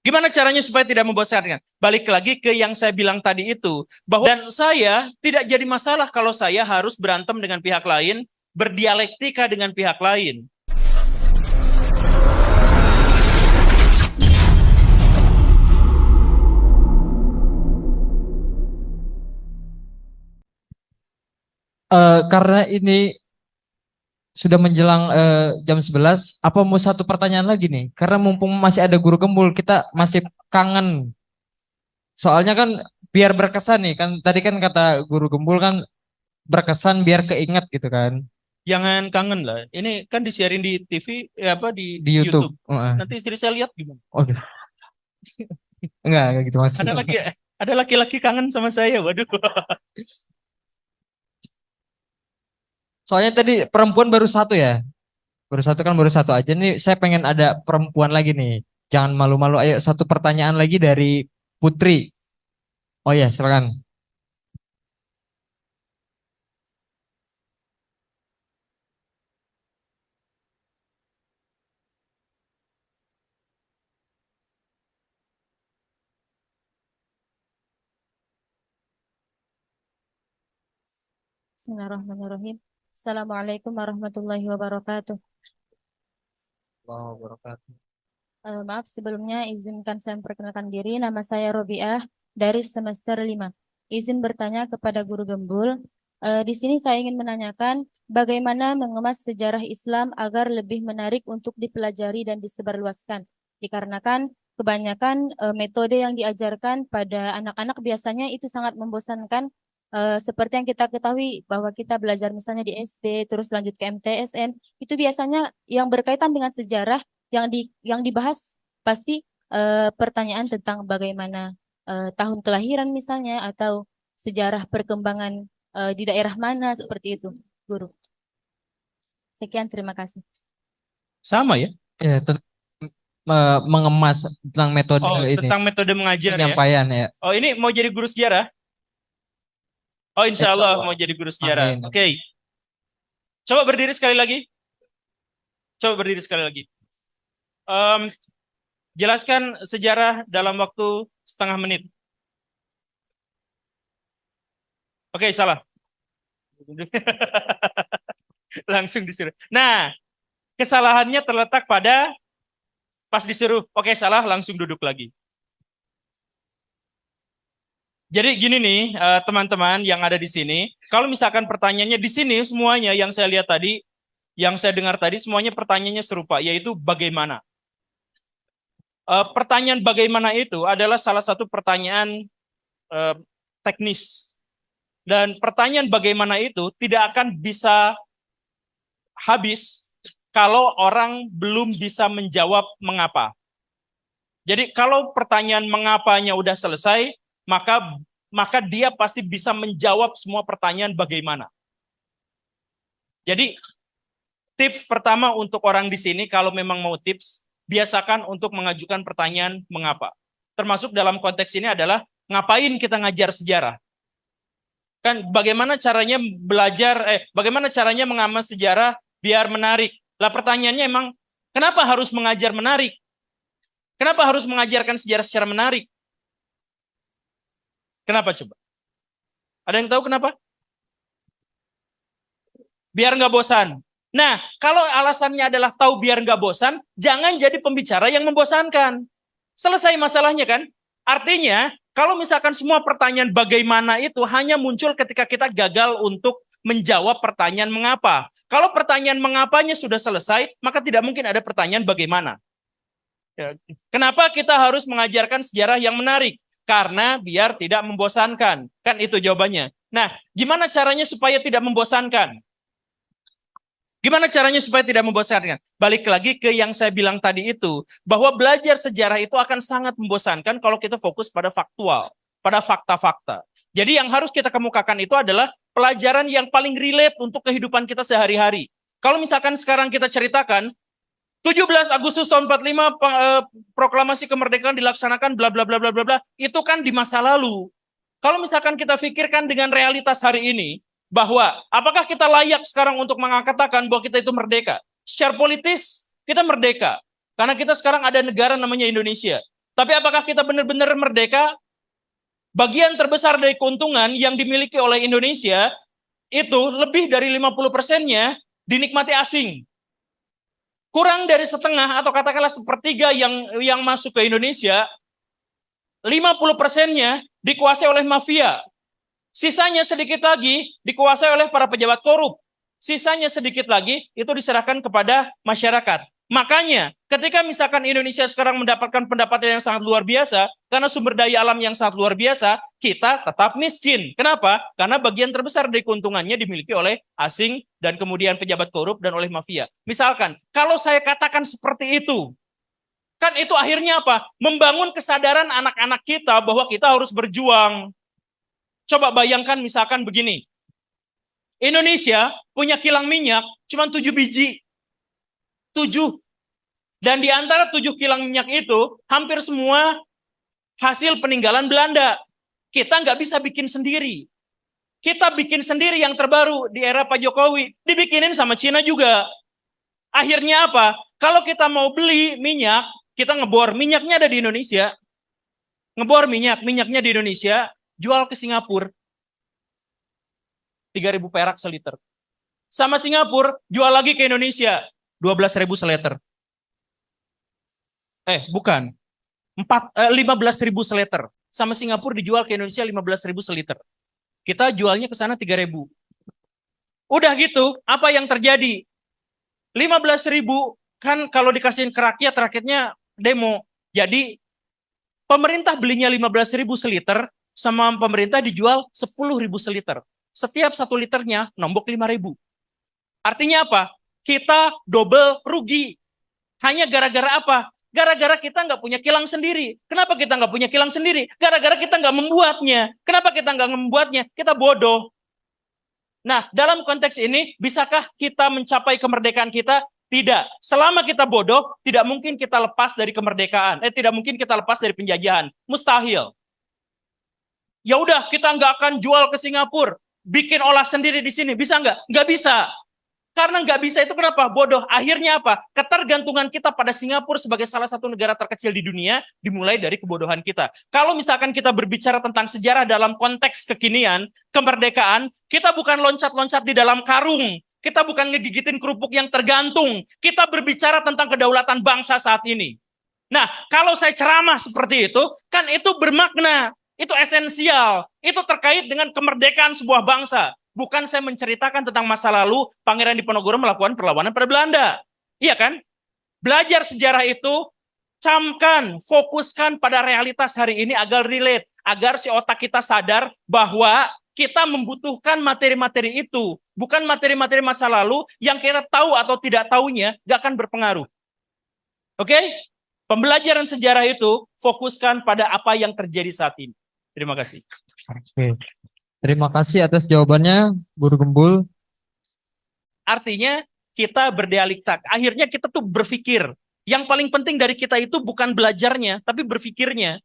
Gimana caranya supaya tidak membosankan? Balik lagi ke yang saya bilang tadi itu, bahwa dan saya tidak jadi masalah kalau saya harus berantem dengan pihak lain, berdialektika dengan pihak lain. Karena ini sudah menjelang jam 11, apa mau satu pertanyaan lagi nih? Karena mumpung masih ada guru gembul, kita masih kangen. Soalnya kan biar berkesan nih, kan tadi kan kata guru gembul kan berkesan biar keinget gitu kan Jangan kangen lah. Ini kan disiarin di TV, apa di di YouTube. YouTube. Nanti istri saya lihat gimana? Oh, enggak gitu Ada maksudnya. lagi, ada laki-laki kangen sama saya. Waduh. Soalnya tadi perempuan baru satu ya. Baru satu kan baru satu aja nih. Saya pengen ada perempuan lagi nih. Jangan malu-malu. Ayo satu pertanyaan lagi dari Putri. Oh ya, silakan. Bismillahirrahmanirrahim. Assalamualaikum warahmatullahi wabarakatuh. Allahu wabarakatuh. Maaf sebelumnya izinkan saya memperkenalkan diri. Nama saya Robiah dari semester 5. Izin bertanya kepada Guru Gembul. Di sini saya ingin menanyakan bagaimana mengemas sejarah Islam agar lebih menarik untuk dipelajari dan disebarluaskan. Dikarenakan kebanyakan metode yang diajarkan pada anak-anak biasanya itu sangat membosankan. Seperti yang kita ketahui bahwa kita belajar misalnya di SD terus lanjut ke MTSN itu biasanya yang berkaitan dengan sejarah yang dibahas pasti pertanyaan tentang bagaimana tahun kelahiran misalnya atau sejarah perkembangan di daerah mana seperti itu, Guru. Sekian, terima kasih. Sama ya? Ya, mengemas tentang metode Oh, ini tentang metode mengajar ya. penyampaian ya. Oh, ini mau jadi guru sejarah? Oh, insya Allah Insya Allah. mau jadi guru sejarah. Amin. Oke. Coba berdiri sekali lagi. Coba berdiri sekali lagi. Em, jelaskan sejarah dalam waktu setengah menit. Oke, salah. Langsung disuruh. Nah, kesalahannya terletak pada pas disuruh, oke salah, langsung duduk lagi. Jadi gini nih, teman-teman yang ada di sini, kalau misalkan pertanyaannya di sini semuanya yang saya lihat tadi, yang saya dengar tadi semuanya pertanyaannya serupa, yaitu bagaimana. Pertanyaan bagaimana itu adalah salah satu pertanyaan teknis. Dan pertanyaan bagaimana itu tidak akan bisa habis kalau orang belum bisa menjawab mengapa. Jadi kalau pertanyaan mengapanya udah selesai, maka dia pasti bisa menjawab semua pertanyaan bagaimana. Jadi tips pertama untuk orang di sini kalau memang mau tips, biasakan untuk mengajukan pertanyaan mengapa. Termasuk dalam konteks ini adalah ngapain kita ngajar sejarah. Kan bagaimana caranya bagaimana caranya mengamas sejarah biar menarik. Lah pertanyaannya emang kenapa harus mengajar menarik? Kenapa harus mengajarkan sejarah secara menarik? Kenapa coba? Ada yang tahu kenapa? Biar nggak bosan. Nah, kalau alasannya adalah tahu biar nggak bosan, jangan jadi pembicara yang membosankan. Selesai masalahnya kan? Artinya, kalau misalkan semua pertanyaan bagaimana itu hanya muncul ketika kita gagal untuk menjawab pertanyaan mengapa. Kalau pertanyaan mengapanya sudah selesai, maka tidak mungkin ada pertanyaan bagaimana. Kenapa kita harus mengajarkan sejarah yang menarik? Karena biar tidak membosankan. Kan itu jawabannya. Nah, gimana caranya supaya tidak membosankan? Gimana caranya supaya tidak membosankan? Balik lagi ke yang saya bilang tadi itu, bahwa belajar sejarah itu akan sangat membosankan kalau kita fokus pada faktual, pada fakta-fakta. Jadi yang harus kita kemukakan itu adalah pelajaran yang paling relate untuk kehidupan kita sehari-hari. Kalau misalkan sekarang kita ceritakan, 17 Agustus tahun 45 proklamasi kemerdekaan dilaksanakan bla bla bla bla bla bla, itu kan di masa lalu. Kalau misalkan kita pikirkan dengan realitas hari ini, bahwa apakah kita layak sekarang untuk mengatakan bahwa kita itu merdeka? Secara politis kita merdeka karena kita sekarang ada negara namanya Indonesia. Tapi apakah kita benar-benar merdeka? Bagian terbesar dari keuntungan yang dimiliki oleh Indonesia itu lebih dari 50%-nya dinikmati asing. Kurang dari setengah atau katakanlah sepertiga yang masuk ke Indonesia, 50%-nya dikuasai oleh mafia. Sisanya sedikit lagi dikuasai oleh para pejabat korup. Sisanya sedikit lagi itu diserahkan kepada masyarakat. Makanya ketika misalkan Indonesia sekarang mendapatkan pendapatan yang sangat luar biasa, karena sumber daya alam yang sangat luar biasa, kita tetap miskin. Kenapa? Karena bagian terbesar dari keuntungannya dimiliki oleh asing dan kemudian pejabat korup dan oleh mafia. Misalkan, kalau saya katakan seperti itu, kan itu akhirnya apa? Membangun kesadaran anak-anak kita bahwa kita harus berjuang. Coba bayangkan misalkan begini, Indonesia punya kilang minyak cuma 7 biji. 7. Dan di antara 7 kilang minyak itu, hampir semua hasil peninggalan Belanda. Kita nggak bisa bikin sendiri. Kita bikin sendiri yang terbaru di era Pak Jokowi. Dibikinin sama Cina juga. Akhirnya apa? Kalau kita mau beli minyak, kita ngebor. Minyaknya ada di Indonesia. Ngebor minyaknya di Indonesia, jual ke Singapura. 3.000 perak seliter. Sama Singapura, jual lagi ke Indonesia. 12.000 seliter. Bukan. 15.000 seliter. Sama Singapura dijual ke Indonesia 15.000 seliter. Kita jualnya ke sana 3.000. Udah gitu, apa yang terjadi? 15.000 kan kalau dikasihin ke rakyat, rakyatnya demo. Jadi pemerintah belinya 15.000 seliter, sama pemerintah dijual 10.000 seliter. Setiap 1 liternya nombok 5.000. Artinya apa? Kita double rugi. Hanya gara-gara apa? Gara-gara kita nggak punya kilang sendiri. Kenapa kita nggak punya kilang sendiri? Gara-gara kita nggak membuatnya. Kenapa kita nggak membuatnya? Kita bodoh. Nah, dalam konteks ini, bisakah kita mencapai kemerdekaan kita? Tidak. Selama kita bodoh, tidak mungkin kita lepas dari kemerdekaan. Tidak mungkin kita lepas dari penjajahan. Mustahil. Ya udah, kita nggak akan jual ke Singapura. Bikin olah sendiri di sini. Bisa nggak? Nggak bisa. Karena nggak bisa itu kenapa? Bodoh. Akhirnya apa? Ketergantungan kita pada Singapura sebagai salah satu negara terkecil di dunia dimulai dari kebodohan kita. Kalau misalkan kita berbicara tentang sejarah dalam konteks kekinian, kemerdekaan, kita bukan loncat-loncat di dalam karung. Kita bukan ngegigitin kerupuk yang tergantung. Kita berbicara tentang kedaulatan bangsa saat ini. Nah, kalau saya ceramah seperti itu, kan itu bermakna. Itu esensial. Itu terkait dengan kemerdekaan sebuah bangsa. Bukan saya menceritakan tentang masa lalu Pangeran Diponegoro melakukan perlawanan pada Belanda. Iya kan? Belajar sejarah itu, camkan, fokuskan pada realitas hari ini agar relate. Agar si otak kita sadar bahwa kita membutuhkan materi-materi itu. Bukan materi-materi masa lalu yang kita tahu atau tidak tahunya gak akan berpengaruh. Oke? Pembelajaran sejarah itu fokuskan pada apa yang terjadi saat ini. Terima kasih. Oke. Terima kasih atas jawabannya, Guru Gembul. Artinya kita berdialektik. Akhirnya kita tuh berpikir. Yang paling penting dari kita itu bukan belajarnya, tapi berpikirnya.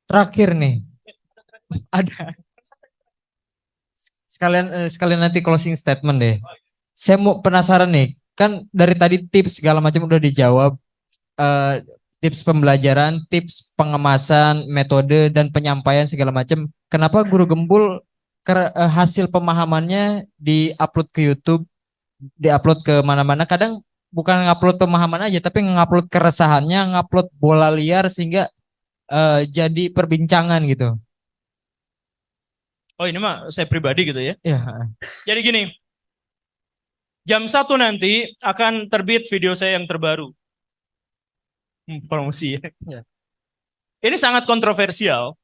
Terakhir nih, ada. Sekalian nanti closing statement deh. Saya mau penasaran nih, kan dari tadi tips segala macam udah dijawab, tips pembelajaran, tips pengemasan, metode dan penyampaian segala macam. Kenapa Guru Gembul hasil pemahamannya diupload ke YouTube, diupload ke mana-mana? Kadang bukan ngupload pemahaman aja, tapi ngupload keresahannya, ngupload bola liar sehingga jadi perbincangan gitu. Oh ini mah saya pribadi gitu ya. Ya. Jadi gini. Jam 1 nanti akan terbit video saya yang terbaru. Promosi ya. Ya. Ini sangat kontroversial.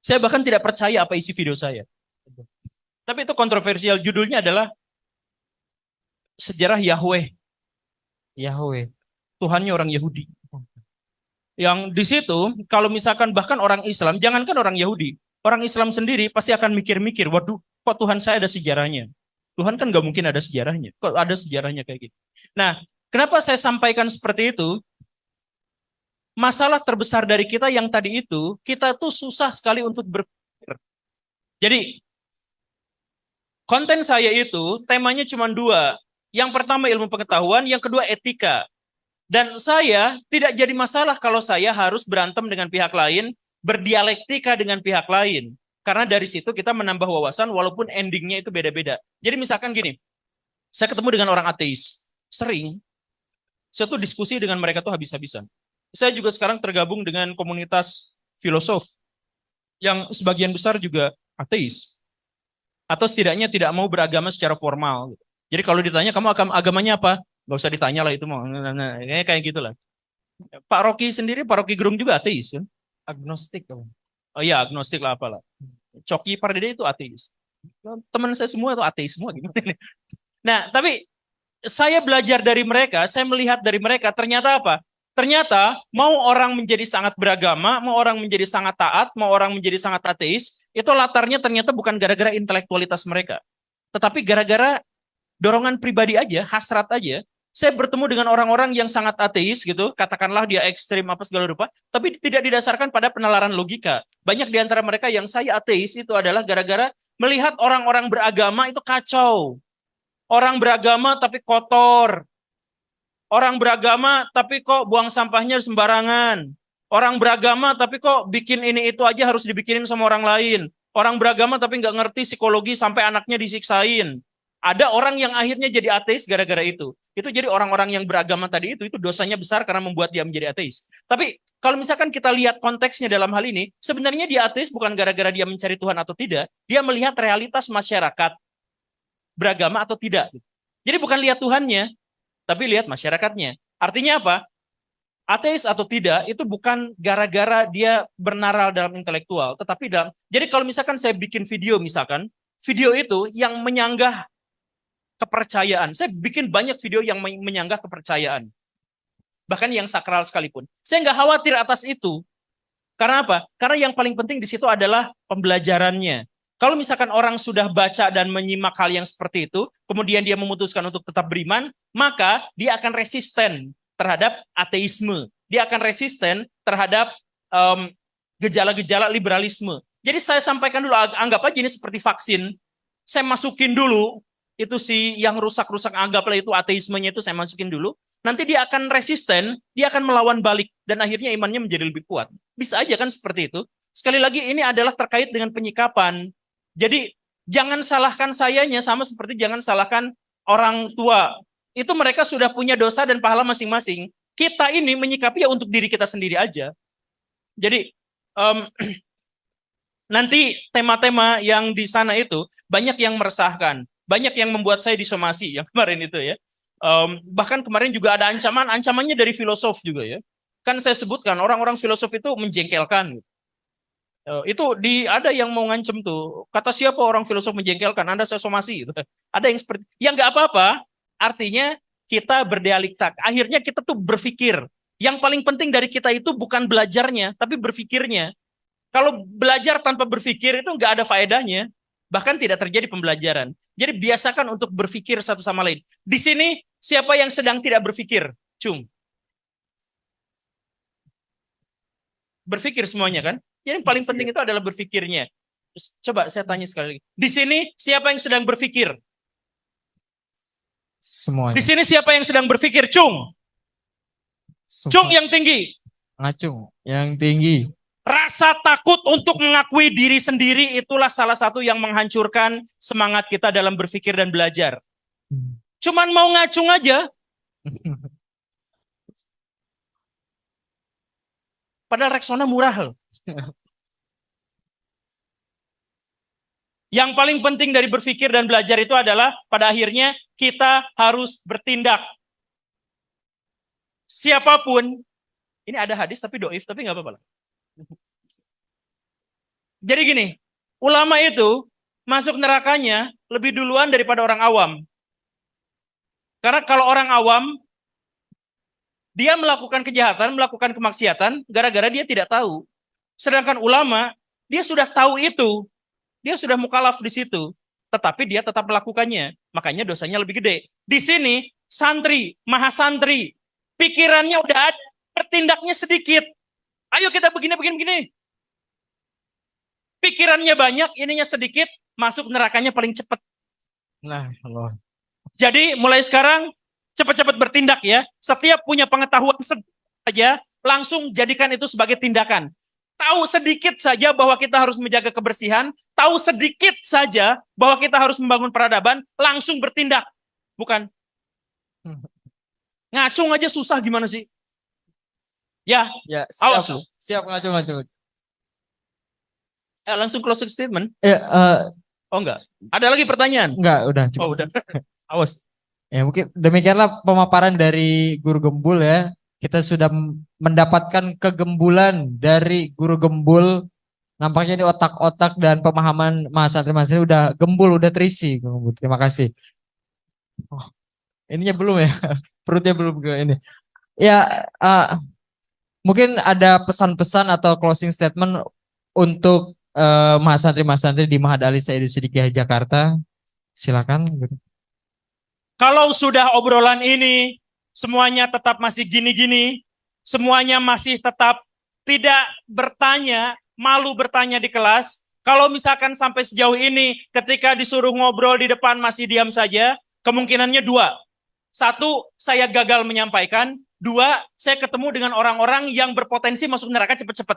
Saya bahkan tidak percaya apa isi video saya. Tapi itu kontroversial. Judulnya adalah Sejarah Yahweh. Yahweh. Tuhannya orang Yahudi. Yang di situ, kalau misalkan bahkan orang Islam, jangankan orang Yahudi, orang Islam sendiri pasti akan mikir-mikir, waduh, kok Tuhan saya ada sejarahnya? Tuhan kan nggak mungkin ada sejarahnya. Kok ada sejarahnya kayak gitu? Nah, kenapa saya sampaikan seperti itu? Masalah terbesar dari kita yang tadi itu, kita tuh susah sekali untuk berpikir. Jadi, Konten saya itu temanya cuma dua. Yang pertama ilmu pengetahuan, yang kedua etika. Dan saya tidak jadi masalah kalau saya harus berantem dengan pihak lain, berdialektika dengan pihak lain. Karena dari situ kita menambah wawasan walaupun endingnya itu beda-beda. Jadi misalkan gini, saya ketemu dengan orang ateis. Sering, saya tuh diskusi dengan mereka tuh habis-habisan. Saya juga sekarang tergabung dengan komunitas filosof yang sebagian besar juga ateis. Atau setidaknya tidak mau beragama secara formal. Jadi kalau ditanya, kamu agamanya apa? Gak usah ditanya lah itu mau. Nah, kayak gitulah. Pak Rocky sendiri, Pak Rocky Gerung juga ateis kan? Agnostik. Om. Oh iya, agnostik lah apalah. Coki Pardede itu ateis. Teman saya semua itu ateis semua gitu. Nah, tapi saya belajar dari mereka, saya melihat dari mereka, ternyata apa? Ternyata mau orang menjadi sangat beragama, mau orang menjadi sangat taat, mau orang menjadi sangat ateis, itu latarnya ternyata bukan gara-gara intelektualitas mereka. Tetapi gara-gara dorongan pribadi aja, hasrat aja. Saya bertemu dengan orang-orang yang sangat ateis gitu, katakanlah dia ekstrim apa segala rupa, tapi tidak didasarkan pada penalaran logika. Banyak di antara mereka yang saya ateis itu adalah gara-gara melihat orang-orang beragama itu kacau. Orang beragama tapi kotor. Orang beragama tapi kok buang sampahnya sembarangan. Orang beragama tapi kok bikin ini itu aja harus dibikinin sama orang lain. Orang beragama tapi nggak ngerti psikologi sampai anaknya disiksain. Ada orang yang akhirnya jadi ateis gara-gara itu. Itu jadi orang-orang yang beragama tadi itu dosanya besar karena membuat dia menjadi ateis. Tapi kalau misalkan kita lihat konteksnya dalam hal ini, sebenarnya dia ateis bukan gara-gara dia mencari Tuhan atau tidak. Dia melihat realitas masyarakat beragama atau tidak. Jadi bukan lihat Tuhannya, tapi lihat masyarakatnya. Artinya apa? Ateis atau tidak itu bukan gara-gara dia bernaral dalam intelektual, tetapi dalam. Jadi kalau misalkan saya bikin video misalkan, video itu yang menyanggah kepercayaan. Saya bikin banyak video yang menyanggah kepercayaan. Bahkan yang sakral sekalipun. Saya nggak khawatir atas itu. Karena apa? Karena yang paling penting di situ adalah pembelajarannya. Kalau misalkan orang sudah baca dan menyimak hal yang seperti itu, kemudian dia memutuskan untuk tetap beriman, maka dia akan resisten terhadap ateisme. Dia akan resisten terhadap gejala-gejala liberalisme. Jadi saya sampaikan dulu, anggap aja ini seperti vaksin. Saya masukin dulu, itu si yang rusak-rusak, anggaplah itu ateismenya itu saya masukin dulu. Nanti dia akan resisten, dia akan melawan balik, dan akhirnya imannya menjadi lebih kuat. Bisa aja kan seperti itu. Sekali lagi ini adalah terkait dengan penyikapan. Jadi jangan salahkan sayanya sama seperti jangan salahkan orang tua. Itu mereka sudah punya dosa dan pahala masing-masing. Kita ini menyikapi ya untuk diri kita sendiri aja. Jadi nanti tema-tema yang di sana itu banyak yang meresahkan. Banyak yang membuat saya disomasi yang kemarin itu ya. Bahkan kemarin juga ada ancamannya dari filosof juga ya. Kan saya sebutkan orang-orang filosof itu menjengkelkan. Itu ada yang mau ngancem tuh. Kata siapa orang filosof menjengkelkan? Anda saya somasi. Gitu. Ada yang seperti, yang nggak apa-apa. Artinya kita berdialektik. Akhirnya kita tuh berpikir. Yang paling penting dari kita itu bukan belajarnya, tapi berpikirnya. Kalau belajar tanpa berpikir itu nggak ada faedahnya. Bahkan tidak terjadi pembelajaran. Jadi biasakan untuk berpikir satu sama lain. Di sini siapa yang sedang tidak berpikir? Cung. Berpikir semuanya kan? Jadi yang paling penting itu adalah berpikirnya. Terus, coba saya tanya sekali lagi. Di sini siapa yang sedang berpikir? Semuanya. Di sini siapa yang sedang berpikir? Cung. Cung yang tinggi. Ngacung yang tinggi. Rasa takut untuk mengakui diri sendiri itulah salah satu yang menghancurkan semangat kita dalam berpikir dan belajar. Cuman mau ngacung aja. Padahal Rexona murah loh. Yang paling penting dari berpikir dan belajar itu adalah pada akhirnya kita harus bertindak. Siapapun, ini ada hadis tapi doif, tapi nggak apa-apa lah. Jadi gini, ulama itu masuk nerakanya lebih duluan daripada orang awam. Karena kalau orang awam, dia melakukan kejahatan, melakukan kemaksiatan, gara-gara dia tidak tahu. Sedangkan ulama, dia sudah tahu itu. Dia sudah mukalaf di situ. Tetapi dia tetap melakukannya. Makanya dosanya lebih gede. Di sini, santri, mahasantri, pikirannya udah ada, bertindaknya sedikit. Ayo kita begini. Pikirannya banyak, ininya sedikit, masuk nerakanya paling cepat. Nah, Allah. Jadi mulai sekarang cepat-cepat bertindak ya. Setiap punya pengetahuan saja, langsung jadikan itu sebagai tindakan. Tahu sedikit saja bahwa kita harus menjaga kebersihan, tahu sedikit saja bahwa kita harus membangun peradaban, langsung bertindak. Bukan ngacung aja susah gimana sih? Ya, Ya, awas siap. lu. Siap ngacung. Langsung closing statement. Oh enggak. Ada lagi pertanyaan? Enggak, udah cukup. Oh udah. Awas. Ya, mungkin demikianlah pemaparan dari Guru Gembul ya. Kita sudah mendapatkan kegembulan dari Guru Gembul. Nampaknya ini otak-otak dan pemahaman mahasiswa udah gembul, udah terisi. Guru Gembul. Terima kasih. Oh, ininya belum ya. Perutnya belum ke ini. Ya, mungkin ada pesan-pesan atau closing statement untuk mahasiswa di Mahad Ali Said Siddiqiyah Jakarta. Silakan. Kalau sudah obrolan ini semuanya tetap masih gini-gini, semuanya masih tetap tidak bertanya, malu bertanya di kelas. Kalau misalkan sampai sejauh ini ketika disuruh ngobrol di depan masih diam saja, kemungkinannya dua. Satu, saya gagal menyampaikan. Dua, saya ketemu dengan orang-orang yang berpotensi masuk neraka cepat-cepat.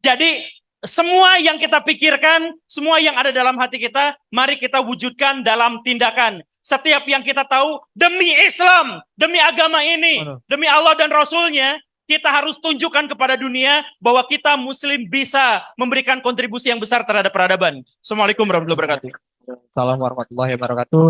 Jadi semua yang kita pikirkan, semua yang ada dalam hati kita, mari kita wujudkan dalam tindakan. Setiap yang kita tahu demi Islam, demi agama ini, demi Allah dan Rasulnya, kita harus tunjukkan kepada dunia bahwa kita Muslim bisa memberikan kontribusi yang besar terhadap peradaban. Assalamualaikum warahmatullahi wabarakatuh. Assalamualaikum warahmatullahi wabarakatuh.